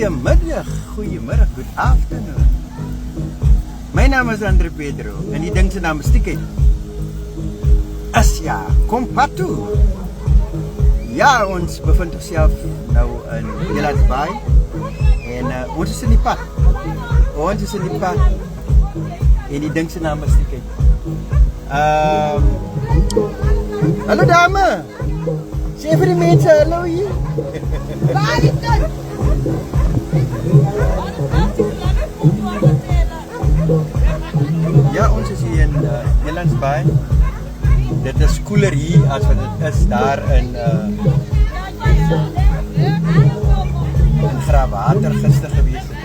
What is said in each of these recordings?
Goeiemiddag, goeiemiddag, good afternoon. My naam is Andre Pedro en die ding se naam is Tikkie. Asja, kom pad toe. Ja, ons bevind onsself nou in Elands Bay en ons is in die pad. Ons is in die pad en die ding se naam is Tikkie. Hallo dame. Sê vir die mense hallo hier. Ja, ons is hier in Elands Bay. Dit is koeler hier as wat dit is daar in Graafwater gister gewees het.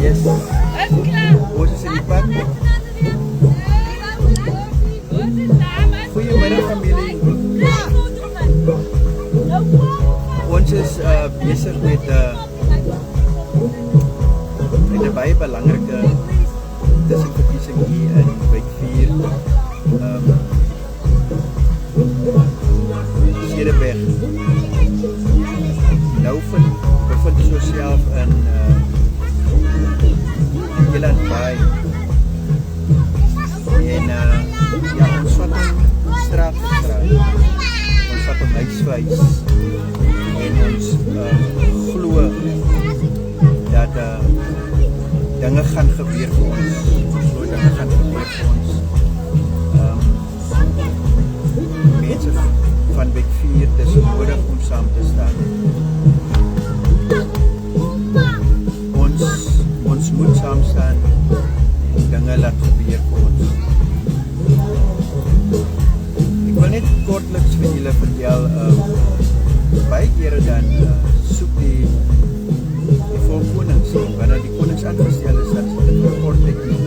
Yes. Ons is in die pad. Goeiemiddag familie. Ons is besig met 'n baie belangrike tussenverkiesing hier in Wijk 4. Cederberg. Nou bevind ons onsself in Elands Bay. En ja, ons vat straat vir straat. Ons vat huis vir huis. En ons glo dat dinge gaan gebeur vir ons. Ons glo dinge gaan gebeur vir ons. Mense van Wijk 4, dis nodig om saam te staan. Ons moet saam staan en dinge laat gebeur vir ons. Ek wil net kortliks vir julle vertel, baie kere dan soek die volkonings, wanneer die konings aangestel is, dan is dit vir kortlikie.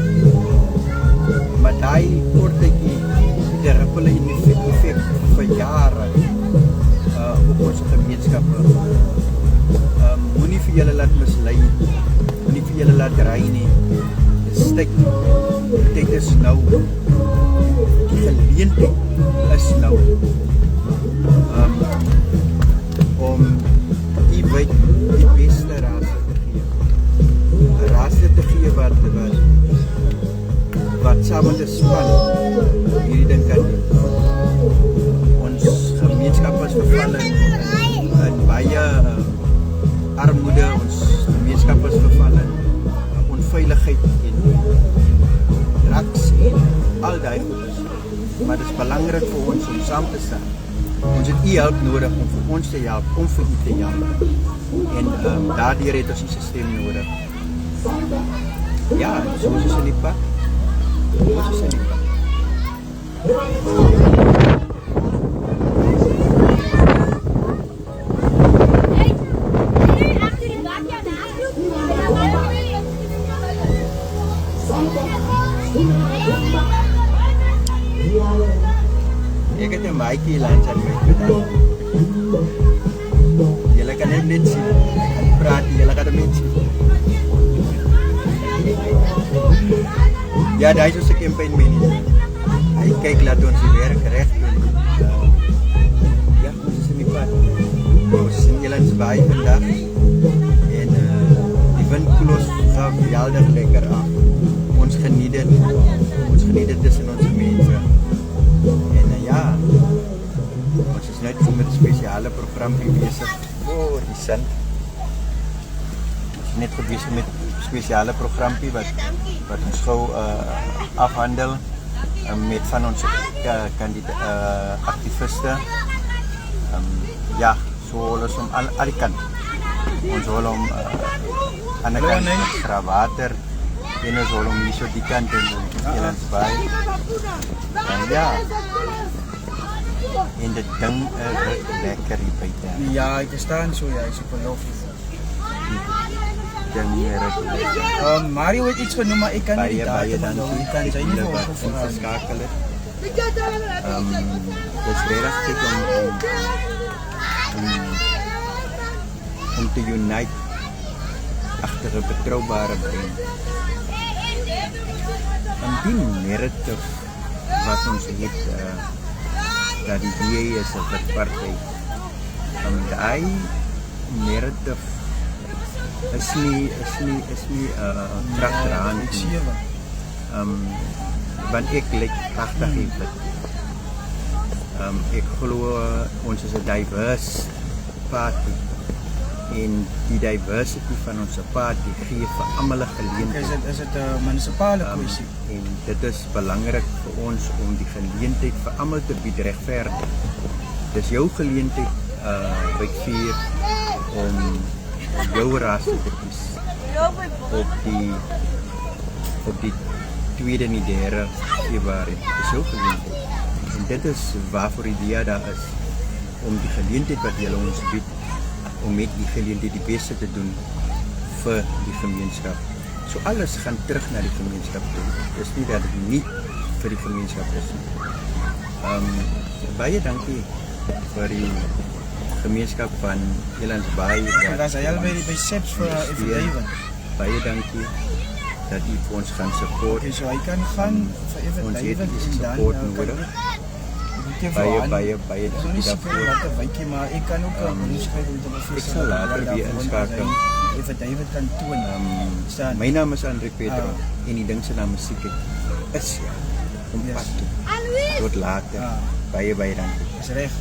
Maar die kortlikie, die rippele effect vir jare op ons gemeenskap. Moenie vir julle laat mislei, moenie vir julle laat ry nie. Stik, dit is nou. Die geleentheid is nou. Om die wijk die beste raadse te gee. Raadse te gee wat saam met die span hierdie ding kan doen. Ons gemeenskap is gevallen in baie armoede, ons gemeenskap is gevallen onveiligheid en drugs en al die goedes. Maar dit is belangrik vir ons om saam te staan. Ons het u hulp nodig om vir ons te help, om vir u te help. En daardeur het ons die systeem nodig. Ja, soos is in die pad. Soos is in die pad. Ek het 'n maatjie langs aan my gedaan. Julle kan hem net sien. Ek kan praat, julle kan hom net sien. Ja, daai is ons campaign manager. Hy kyk laat ons die werk reg doen. Ja, ons is in die pad. Ons is in Elands Bay vandag. En die wind koel ons geweldig lekker af. Ons geniet dit. Ons geniet dit tussen ons mense. En ja, ons is net met 'n spesiale program besig. Die sin. Ons is net besig met 'n spesiale program wat ons gou afhandel met van ons aktiviste. Ja, so alles om al die kant. Ons wil om aan die kant Graafwater en ons wil om hier so die kant in Elands Bay. En ja, en dit ding is lekker hier buite. Ja, ek staan so, ja, is verlof. Mario het iets genoem, maar ek kan nie die datum onthou. Ek kan sy nie vir verskakel het. Dit is regtig om te unite agter 'n betroubare brein. En die narrative wat ons het, dat die DA is 'n wit party. daai narrative is nie kragdraand Met nie. 7. Want ek lyk pragtig hier. Ek glo ons is 'n diverse party en die diversity van ons party gee vir almal 'n geleentheid. Is dit 'n munisipale kwessie? En dit is belangrik vir ons om die geleentheid vir almal te bied regverdig. Dis jou geleentheid by 4 om jou ras te kies op die tweede en die derde Februarie. Dis jou geleentheid. En dit is waarvoor die DEA daar is, om die geleentheid wat julle ons bied, om met die geleentheid die beste te doen vir die gemeenskap. So alles gaan terug na die gemeenskap toe. Dis nie dat dit nie vir die gemeenskap is nie. Baie dankie vir die gemeenskap van Elandsbaai. Was hy al by SEPS vir David? Baie dankie dat u vir ons gaan support. Okay, so hy kan gaan vir Ons David het die en dan support kan nodig. ek Baie so nie dankie seker daarvoor. wat 'n wykie, maar ek kan ook 'n inskryf om te bevestig. Ek sal later weer inskakel. Vir David kan toon. Staan. My naam is Andre Pedro en die ding se naam is Musiek is ja, om Yes. pad toe. Tot later. Baie dankie. Is reg.